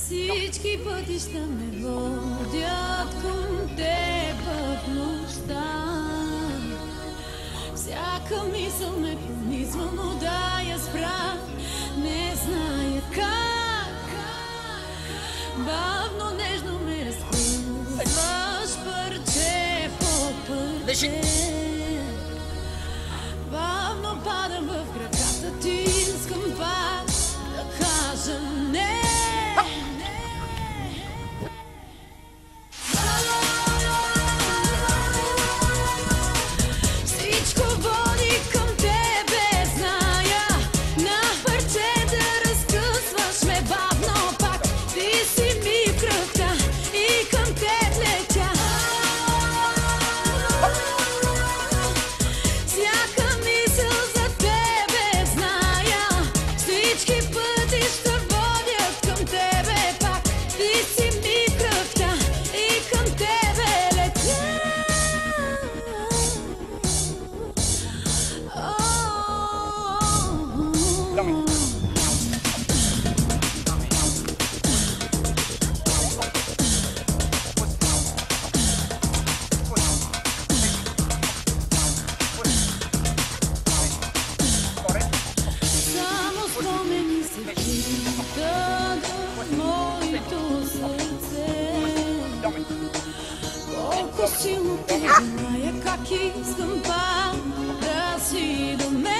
Всички пътища ме водят към теб в нощта. Всяка мисъл ме пронизва, но да я спра не зная как. Бавно, нежно ме разкъсваш парче по парче. Бавно падам в краката ти, искам пак да кажа не. Колко силно те зная, как искам пак да си до мен.